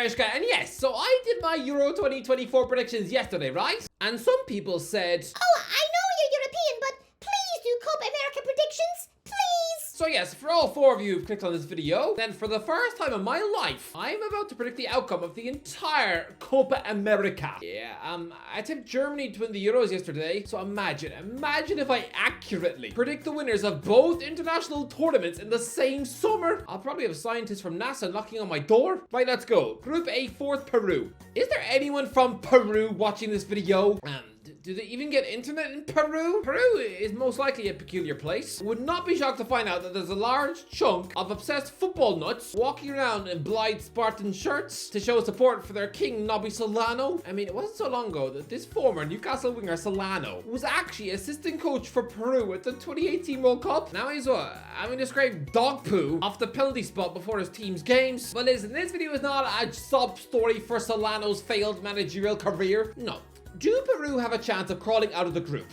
Irish guy, and yes, so I did my Euro 2024 predictions yesterday, right? And some people said, Oh, I know you're European, but please do Copa America predictions, please. so yes, for all 4 of you who've clicked on this video, then for the first time in my life, I'm about to predict the outcome of the entire Copa America. Yeah, I tipped Germany to win the Euros yesterday, so imagine if I accurately predict the winners of both international tournaments in the same summer. I'll probably have scientists from NASA knocking on my door. Right, let's go. Group A, 4th Peru. Is there anyone from Peru watching this video? Do they even get internet in Peru? Peru is most likely a peculiar place. Would not be shocked to find out that there's a large chunk of obsessed football nuts walking around in blithe Spartan shirts to show support for their king, Nobby Solano. I mean, it wasn't so long ago that this former Newcastle winger Solano was actually assistant coach for Peru at the 2018 World Cup. Now he's what? Having to scrape dog poo off the penalty spot before his team's games. But listen, this video is not a sob story for Solano's failed managerial career. No. Do Peru have a chance of crawling out of the group?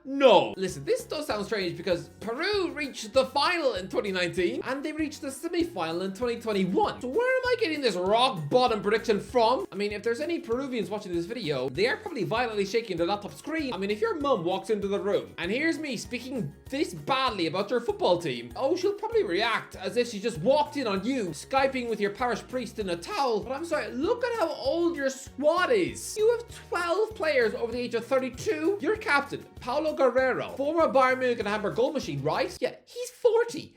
No. Listen, this does sound strange because Peru reached the final in 2019 and they reached the semi-final in 2021. So where am I getting this rock bottom prediction from? I mean, if there's any Peruvians watching this video, they are probably violently shaking their laptop screen. I mean, if your mum walks into the room and hears me speaking this badly about your football team, oh, she'll probably react as if she just walked in on you, Skyping with your parish priest in a towel. But I'm sorry, look at how old your squad is. You have 12 players over the age of 32. Your captain, Paulo Guerrero, former Bayern Munich and Hamburg goal machine, right? Yeah, he's 40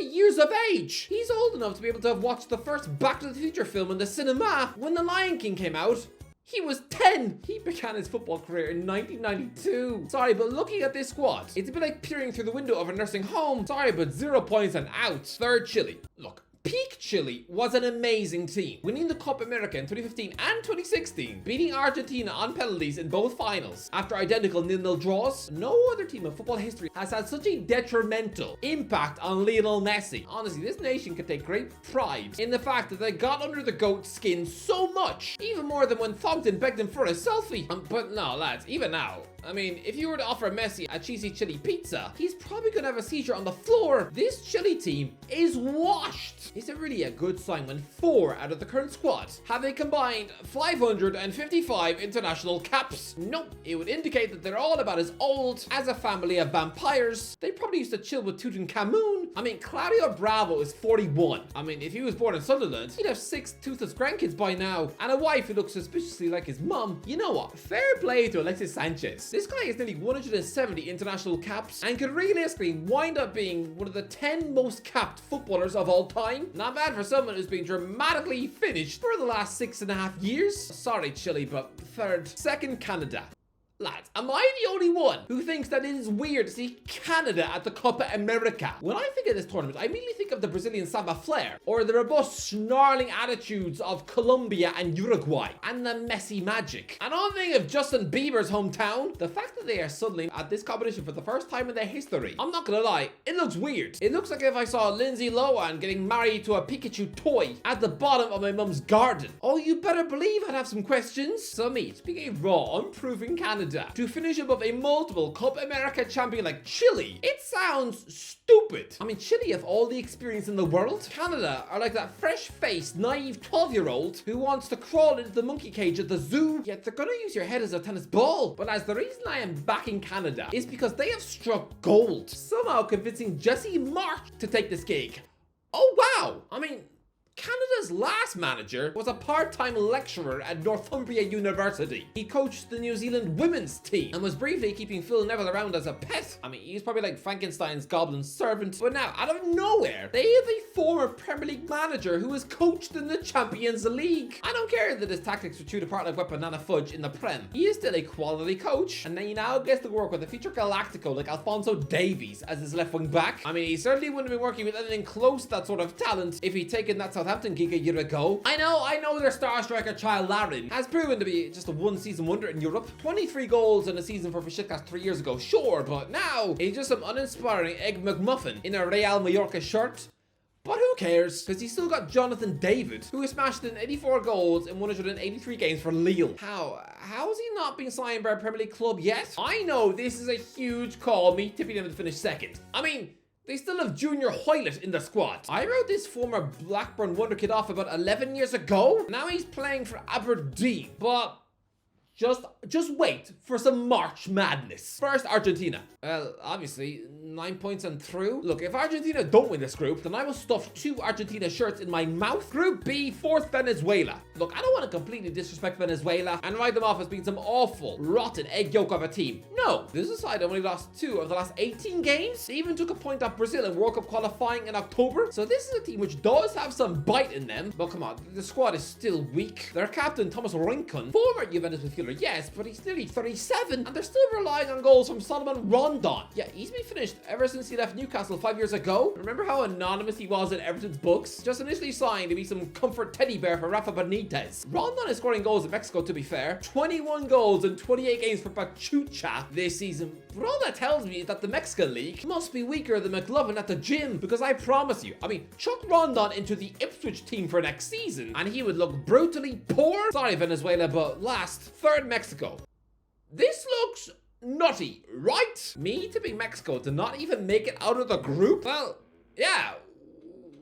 years of age. He's old enough to be able to have watched the first Back to the Future film in the cinema when The Lion King came out. He was 10. He began his football career in 1992. Sorry, but looking at this squad, it's a bit like peering through the window of a nursing home. Sorry, but 0 points and out. 3rd, Chile. Look. Peak Chile was an amazing team, winning the Copa America in 2015 and 2016, beating Argentina on penalties in both finals. After identical 0-0 draws, no other team in football history has had such a detrimental impact on Lionel Messi. Honestly, this nation can take great pride in the fact that they got under the GOAT's skin so much, even more than when Thogden begged him for a selfie. But no, lads, even now, I mean, if you were to offer Messi a cheesy chili pizza, he's probably gonna have a seizure on the floor. This Chile team is washed. Is it really a good sign when 4 out of the current squad have a combined 555 international caps? Nope. It would indicate that they're all about as old as a family of vampires. They probably used to chill with Tutankhamun. I mean, Claudio Bravo is 41. I mean, if he was born in Sunderland, he'd have 6 toothless grandkids by now and a wife who looks suspiciously like his mum. You know what? Fair play to Alexis Sanchez. This guy has nearly 170 international caps and could realistically wind up being one of the 10 most capped footballers of all time. Not bad for someone who's been dramatically finished for the last 6.5 years. Sorry, Chile, but 3rd. 2nd, Canada. Lads, am I the only one who thinks that it is weird to see Canada at the Copa America? When I think of this tournament, I immediately think of the Brazilian samba flair, or the robust, snarling attitudes of Colombia and Uruguay, and the Messi magic. And I don't think of Justin Bieber's hometown. The fact that they are suddenly at this competition for the first time in their history, I'm not gonna lie, it looks weird. It looks like if I saw Lindsay Lohan getting married to a Pikachu toy at the bottom of my mum's garden. Oh, you better believe I'd have some questions. So me, speaking of raw, unproven Canada, to finish above a multiple Copa America champion like Chile, it sounds stupid. I mean, Chile have all the experience in the world. Canada are like that fresh-faced, naive 12-year-old who wants to crawl into the monkey cage at the zoo, yet they're gonna use your head as a tennis ball. But as the reason I am backing Canada is because they have struck gold, somehow convincing Jesse March to take this gig. Oh wow! I mean, Canada's last manager was a part-time lecturer at Northumbria University. He coached the New Zealand women's team and was briefly keeping Phil Neville around as a pet. I mean, he's probably like Frankenstein's goblin servant. But now, out of nowhere, they have a former Premier League manager who has coached in the Champions League. I don't care that his tactics were chewed apart like wet banana fudge in the Prem. He is still a quality coach, and he now gets to work with a future Galactico like Alphonso Davies as his left wing back. I mean, he certainly wouldn't have been working with anything close to that sort of talent if he'd taken that Southampton gig a year ago. I know their star striker Child Larin has proven to be just a one-season wonder in Europe. 23 goals in a season for Besiktas 3 years ago, sure, but now he's just some uninspiring egg McMuffin in a Real Mallorca shirt. But who cares? Because he's still got Jonathan David, who has smashed in 84 goals in 183 games for Lille. How has he not been signed by a Premier League club yet? I know this is a huge call, me tipping him to finish 2nd. I mean, They still have Junior Hoylett in the squad. I wrote this former Blackburn wonder kid off about 11 years ago. Now he's playing for Aberdeen. But just wait for some March madness. First, Argentina. Well, obviously, 9 points and through. Look, if Argentina don't win this group, then I will stuff 2 Argentina shirts in my mouth. Group B, 4th Venezuela. Look, I don't want to completely disrespect Venezuela and write them off as being some awful, rotten egg yolk of a team. No, this is a side that only lost 2 of the last 18 games. They even took a point off Brazil in World Cup qualifying in October. So this is a team which does have some bite in them. But come on, the squad is still weak. Their captain, Thomas Rincon, former Juventus midfielder, yes, but he's nearly 37, and they're still relying on goals from Solomon Rondon. Yeah, he's been finished ever since he left Newcastle 5 years ago. Remember how anonymous he was in Everton's books? Just initially signed to be some comfort teddy bear for Rafa Benitez. Rondon is scoring goals in Mexico, to be fair. 21 goals in 28 games for Pachuca this season. But all that tells me is that the Mexican League must be weaker than McLovin at the gym, because I promise you, I mean, chuck Rondon into the Ipswich team for next season, and he would look brutally poor. Sorry, Venezuela, but last. Third, Mexico. This looks nutty, right? Me tipping Mexico to not even make it out of the group? Well, yeah.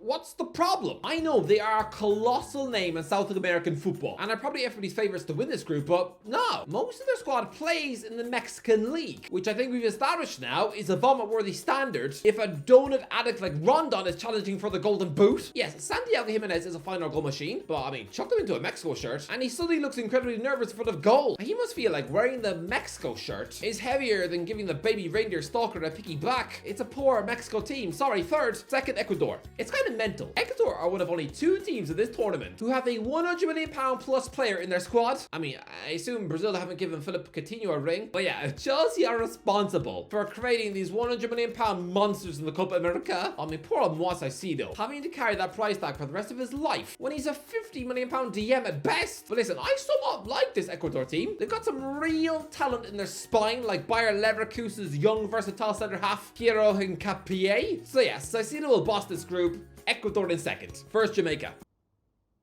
What's the problem? I know they are a colossal name in South American football, and are probably everybody's favorites to win this group, but no. Most of their squad plays in the Mexican League, which I think we've established now is a vomit-worthy standard if a donut addict like Rondon is challenging for the golden boot. Yes, Santiago Jimenez is a final goal machine, but I mean, chuck him into a Mexico shirt, and he suddenly looks incredibly nervous in front of goal. He must feel like wearing the Mexico shirt is heavier than giving the baby reindeer stalker a picky back. It's a poor Mexico team. Sorry, third. Second, Ecuador. It's kind of mental. Ecuador are one of only 2 teams in this tournament who have a £100 million plus player in their squad. I mean, I assume Brazil haven't given Philip Coutinho a ring, but yeah, Chelsea are responsible for creating these £100 million monsters in the Copa America. I mean, poor Moise Caicedo having to carry that price tag for the rest of his life when he's a £50 million DM at best. But listen, I somewhat like this Ecuador team. They've got some real talent in their spine, like Bayer Leverkusen's young versatile centre half Piero Hincapié. So yes, Caicedo will boss this group. Ecuador in second. First, Jamaica.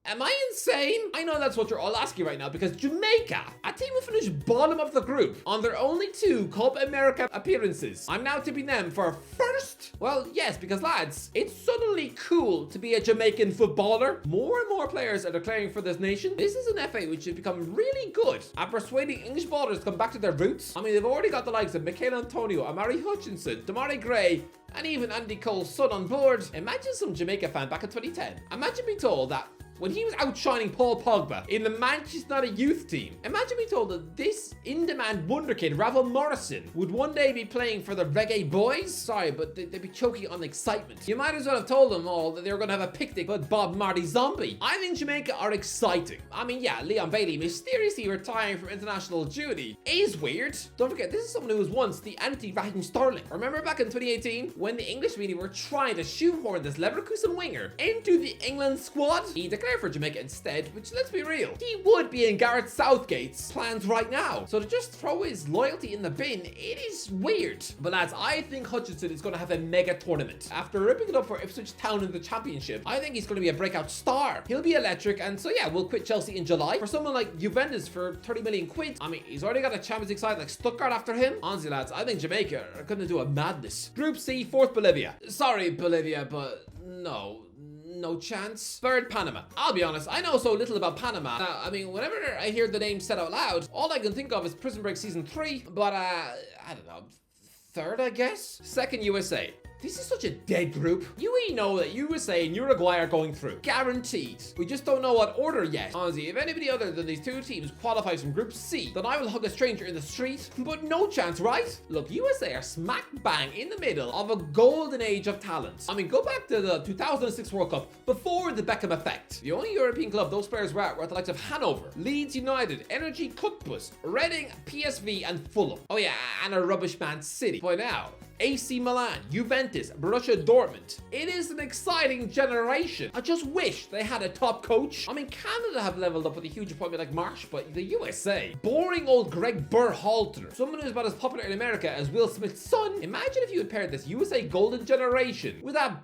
Am I insane? I know that's what you're all asking right now, because Jamaica, a team who finished bottom of the group on their only 2 Copa America appearances. I'm now tipping them for first. Well, yes, because lads, it's suddenly cool to be a Jamaican footballer. More and more players are declaring for this nation. This is an FA which has become really good at persuading English ballers to come back to their roots. I mean, they've already got the likes of Michael Antonio, Amari Hutchinson, Damari Gray, and even Andy Cole's son on board. Imagine some Jamaica fan back in 2010. Imagine being told that when he was outshining Paul Pogba in the Manchester United youth team. Imagine being told that this in-demand wonder kid, Ravel Morrison, would one day be playing for the Reggae Boys. Sorry, but they'd be choking on excitement. You might as well have told them all that they were going to have a picnic with Bob Marley Zombie. I think Jamaica are exciting. I mean, yeah, Leon Bailey mysteriously retiring from international duty is weird. Don't forget, this is someone who was once the anti-Raheem Sterling. Remember back in 2018 when the English media were trying to shoehorn this Leverkusen winger into the England squad? He declared for Jamaica instead, which, let's be real, he would be in Gareth Southgate's plans right now. So to just throw his loyalty in the bin, it is weird. But lads, I think Hutchinson is going to have a mega tournament. After ripping it up for Ipswich Town in the championship, I think he's going to be a breakout star. He'll be electric, and so yeah, we'll quit Chelsea in July for someone like Juventus for 30 million quid. I mean, he's already got a Champions League side like Stuttgart after him. Honestly, lads, I think Jamaica are going to do a madness. Group C, 4th Bolivia. Sorry, Bolivia, but no chance. Third, Panama. I'll be honest, I know so little about Panama. I mean, whenever I hear the name said out loud, all I can think of is Prison Break Season 3, but I don't know. Third, I guess? Second, USA. This is such a dead group. You know that USA and Uruguay are going through. Guaranteed. We just don't know what order yet. Honestly, if anybody other than these 2 teams qualifies from Group C, then I will hug a stranger in the street. But no chance, right? Look, USA are smack bang in the middle of a golden age of talent. I mean, go back to the 2006 World Cup, before the Beckham effect. The only European club those players were at were the likes of Hanover, Leeds United, Energy Cottbus, Reading, PSV, and Fulham. Oh yeah, and a rubbish Man City. By now, AC Milan, Juventus, Borussia Dortmund. It is an exciting generation. I just wish they had a top coach. I mean, Canada have leveled up with a huge appointment like Marsh, but the USA, boring old Greg Berhalter, someone who's about as popular in America as Will Smith's son. Imagine if you had paired this USA golden generation with a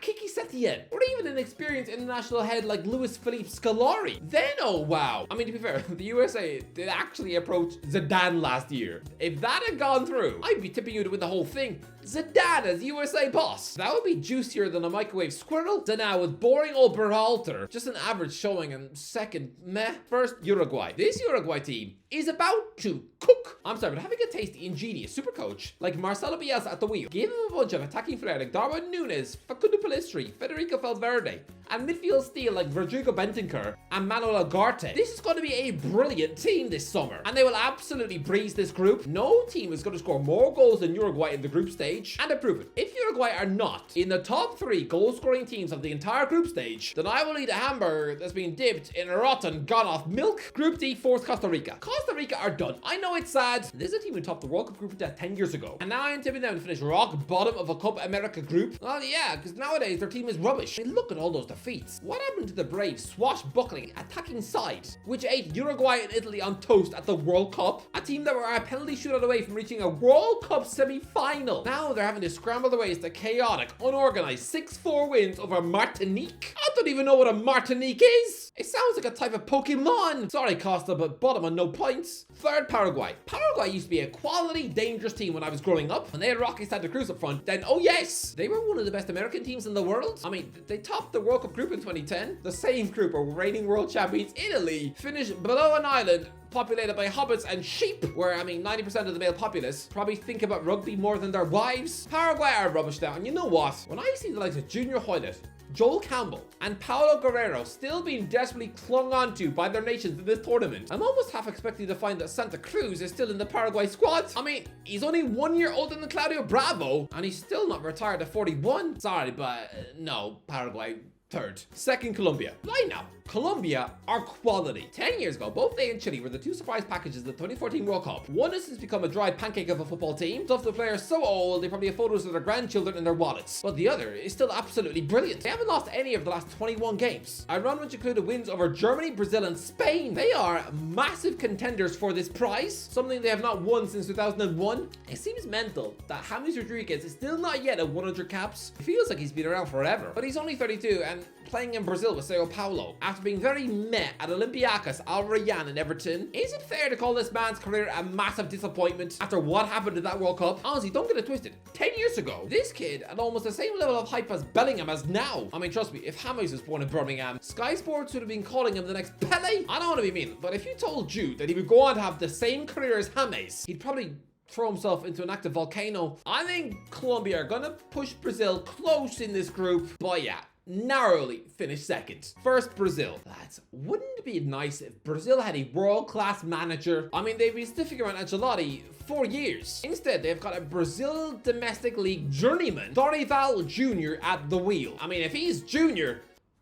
Kiki Setien, or even an experienced international head like Luis Felipe Scolari. Then, oh wow. I mean, to be fair, the USA did actually approach Zidane last year. If that had gone through, I'd be tipping you to win the whole thing. Zidane as USA boss. That would be juicier than a microwave squirrel. So now with boring old Berhalter, just an average showing, and second, meh. First, Uruguay. This Uruguay team is about to cook. I'm sorry, but having a tasty, ingenious super coach like Marcelo Bielsa at the wheel, give him a bunch of attacking flair like Darwin Nunez, Facundo Pellistri, Federico Valverde, and midfield steel like Rodrigo Bentancur and Manuel Ugarte. This is going to be a brilliant team this summer, and they will absolutely breeze this group. No team is going to score more goals than Uruguay in the group stage, and to prove it, if Uruguay are not in the top 3 goal-scoring teams of the entire group stage, then I will eat a hamburger that's been dipped in a rotten, gone-off milk. Group D, fourth Costa Rica. Costa Rica are done. I know it's sad. This is a team who topped the World Cup group of death 10 years ago, and now I'm tipping them to finish rock bottom of a Copa America group. Well, yeah, because nowadays their team is rubbish. I mean, look at all those defeats. What happened to the brave, swashbuckling, attacking side, which ate Uruguay and Italy on toast at the World Cup? A team that were a penalty shootout away from reaching a World Cup semi-final. Now they're having to scramble their ways to chaotic, unorganized 6-4 wins over Martinique. I don't even know what a Martinique is. It sounds like a type of Pokemon. Sorry, Costa, but bottom on no points. Third, Paraguay. Paraguay used to be a quality, dangerous team when I was growing up. When they had Rocky Santa Cruz up front, then oh yes, they were one of the best American teams in the world. I mean, they topped the World Cup group in 2010. The same group of reigning world champions Italy finished below an island populated by hobbits and sheep, where, I mean, 90% of the male populace probably think about rugby more than their wives. Paraguay are rubbish now, and you know what? When I see the likes of Junior Hoylett, Joel Campbell, and Paulo Guerrero still being desperately clung onto by their nations in this tournament, I'm almost half expecting to find that Santa Cruz is still in the Paraguay squad. I mean, he's only 1 year older than Claudio Bravo, and he's still not retired at 41. Sorry, but no, Paraguay. Third. Second, Colombia. Right now, Colombia are quality. 10 years ago, both they and Chile were the 2 surprise packages of the 2014 World Cup. One has since become a dried pancake of a football team. Stuff the players so old, they probably have photos of their grandchildren in their wallets. But the other is still absolutely brilliant. They haven't lost any of the last 21 games. A run which included wins over Germany, Brazil, and Spain. They are massive contenders for this prize, something they have not won since 2001. It seems mental that James Rodriguez is still not yet at 100 caps. It feels like he's been around forever, but he's only 32 and playing in Brazil with Sao Paulo after being very meh at Olympiacos, Al Rayyan, and Everton. Is it fair to call this man's career a massive disappointment after what happened in that World Cup? Honestly, don't get it twisted. 10 years ago, this kid had almost the same level of hype as Bellingham has now. I mean, trust me, if James was born in Birmingham, Sky Sports would have been calling him the next Pele. I don't want to be mean, but if you told Jude that he would go on to have the same career as James, he'd probably throw himself into an active volcano. I think Colombia are gonna push Brazil close in this group, but yeah, narrowly finished second. First, Brazil. Lads, wouldn't it be nice if Brazil had a world-class manager? I mean, they've been sniffing around Ancelotti for years. Instead, they've got a Brazil domestic league journeyman, Darwin Junior at the wheel. I mean, if he's junior,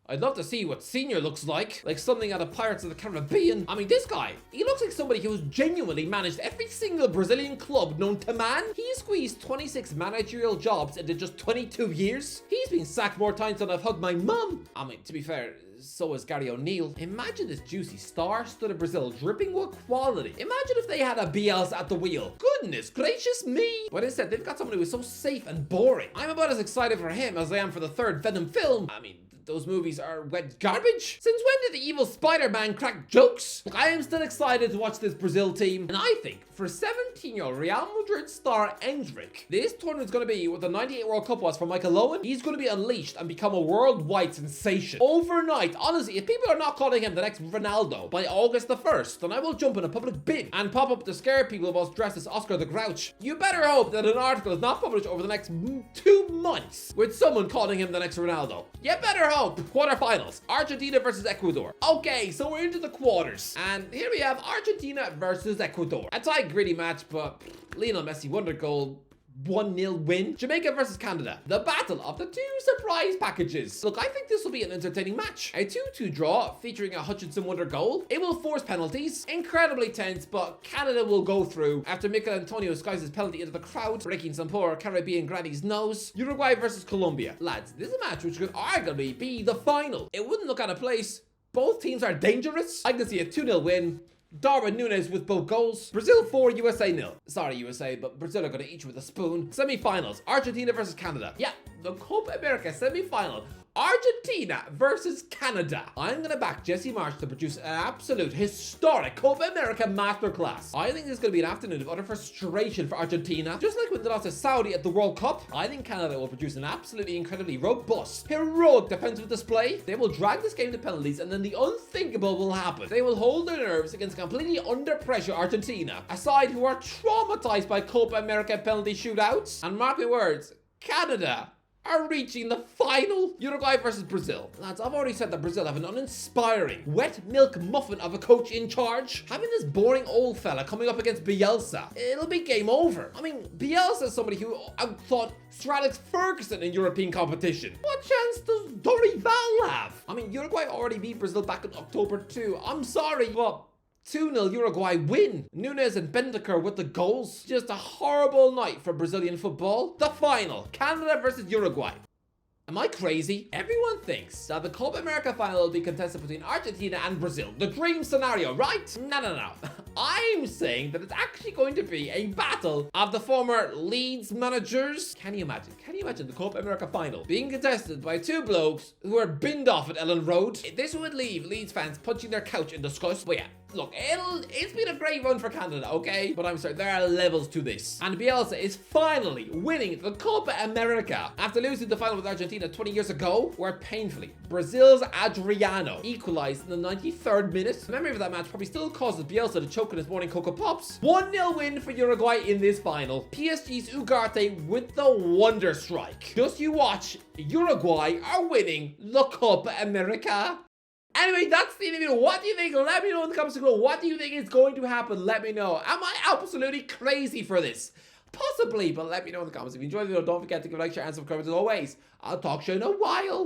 I'd love to see what senior looks like something out of Pirates of the Caribbean. I mean, this guy, he looks like somebody who's genuinely managed every single Brazilian club known to man. He squeezed 26 managerial jobs into just 22 years. He's been sacked more times than I've hugged my mum. I mean, to be fair, so is Gary O'Neill. Imagine this juicy star-studded Brazil dripping with quality. Imagine if they had a Bielsa at the wheel. Goodness gracious me. But instead, they've got someone who is so safe and boring. I'm about as excited for him as I am for the third Venom film. I mean, those movies are wet garbage. Since when did the evil Spider-Man crack jokes? Look, I am still excited to watch this Brazil team, and I think for 17-year-old Real Madrid star Endrick, this tournament's going to be what the 98 World Cup was for Michael Owen. He's going to be unleashed and become a worldwide sensation. Overnight, honestly, if people are not calling him the next Ronaldo by August the 1st, then I will jump in a public bin and pop up to scare people whilst dressed as Oscar the Grouch. You better hope that an article is not published over the next 2 months with someone calling him the next Ronaldo. You better hope. Quarterfinals, Argentina versus Ecuador. Okay, so we're into the quarters, and here we have Argentina versus Ecuador. A tight, gritty match, but Lionel Messi wonder goal. 1-0 win. Jamaica versus Canada. The battle of the 2 surprise packages. Look, I think this will be an entertaining match. A 2-2 draw featuring a Hutchinson wonder goal. It will force penalties. Incredibly tense, but Canada will go through after Mikel Antonio skies his penalty into the crowd, breaking some poor Caribbean granny's nose. Uruguay versus Colombia. Lads, this is a match which could arguably be the final. It wouldn't look out of place. Both teams are dangerous. I can see a 2-0 win. Darwin Nunez with both goals. Brazil 4, USA 0. Sorry, USA, but Brazil are going to eat you with a spoon. Semi-finals, Argentina versus Canada. Yeah, the Copa America semi-final. Argentina versus Canada. I'm going to back Jesse Marsh to produce an absolute historic Copa America masterclass. I think this is going to be an afternoon of utter frustration for Argentina. Just like when they lost to Saudi at the World Cup, I think Canada will produce an absolutely incredibly robust, heroic defensive display. They will drag this game to penalties, and then the unthinkable will happen. They will hold their nerves against completely under pressure Argentina, a side who are traumatized by Copa America penalty shootouts. And mark my words, Canada are reaching the final. Uruguay versus Brazil. Lads, I've already said that Brazil have an uninspiring, wet milk muffin of a coach in charge. Having this boring old fella coming up against Bielsa, it'll be game over. I mean, Bielsa is somebody who outthought Sir Alex Ferguson in European competition. What chance does Dorival have? I mean, Uruguay already beat Brazil back in October too. I'm sorry, but 2-0 Uruguay win. Nunez and Endrick with the goals. Just a horrible night for Brazilian football. The final, Canada versus Uruguay. Am I crazy? Everyone thinks that the Copa America final will be contested between Argentina and Brazil. The dream scenario, right? No. I'm saying that it's actually going to be a battle of the former Leeds managers. Can you imagine? Can you imagine the Copa America final being contested by two blokes who were binned off at Ellen Road? This would leave Leeds fans punching their couch in disgust. But yeah, look, it's been a great run for Canada, okay? But I'm sorry, there are levels to this. And Bielsa is finally winning the Copa America after losing the final with Argentina 20 years ago, where painfully Brazil's Adriano equalized in the 93rd minute. The memory of that match probably still causes Bielsa to choke on his morning Cocoa Pops. 1-0 win for Uruguay in this final. PSG's Ugarte with the wonder strike. Just you watch, Uruguay are winning the Copa America. Anyway, that's the interview. What do you think? Let me know in the comments below. What do you think is going to happen? Let me know. Am I absolutely crazy for this? Possibly, but let me know in the comments. If you enjoyed the video, don't forget to give a like, share, and subscribe as always. I'll talk to you in a while.